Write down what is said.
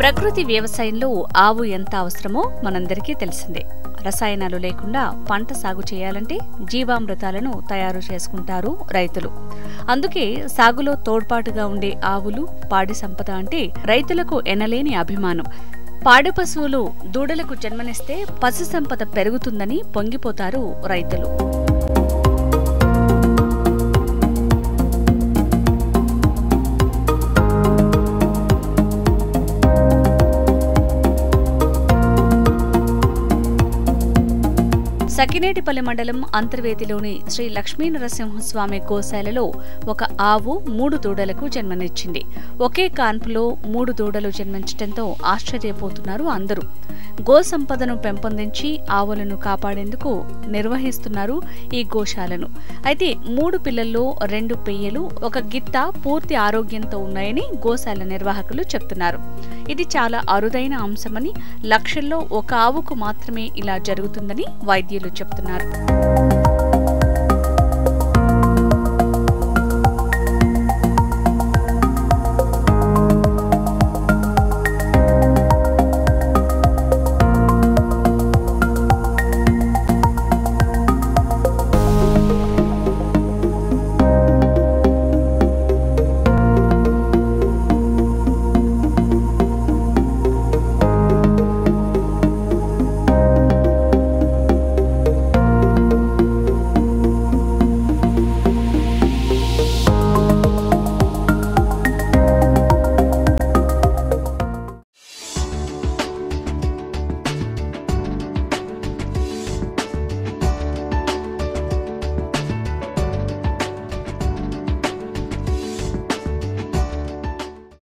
ప్రకృతి వ్యవసాయంలో ఆవు ఎంత అవసరమో మనందరికీ తెలిసిందే. రసాయనాలు లేకుండా పంట సాగు చేయాలంటే జీవామృతాలను తయారు చేసుకుంటారు రైతులు. అందుకే సాగులో తోడ్పాటుగా ఉండే ఆవులు, పాడి సంపద అంటే రైతులకు ఎనలేని అభిమానం. పాడి పశువులు దూడలకు జన్మనిస్తే పశు సంపద పెరుగుతుందని పొంగిపోతారు రైతులు. సకినేటిపల్లి మండలం అంతర్వేదిలోని శ్రీ లక్ష్మీనరసింహస్వామి గోశాలలో ఒక ఆవు 3 దూడలకు జన్మనిచ్చింది. ఒకే కాన్పులో 3 దూడలు జన్మించడంతో ఆశ్చర్యపోతున్నారు అందరూ. గో సంపదను పెంపొందించి ఆవులను కాపాడేందుకు నిర్వహిస్తున్నారు ఈ గోశాలను. అయితే 3 పిల్లల్లో 2 పెయ్యలు, 1 గిత్త పూర్తి ఆరోగ్యంతో ఉన్నాయని గోశాల నిర్వాహకులు చెప్తున్నారు. ఇది చాలా అరుదైన అంశమని, లక్షల్లో 1 ఆవుకు మాత్రమే ఇలా జరుగుతుందని వైద్యులు చెప్తున్నారు.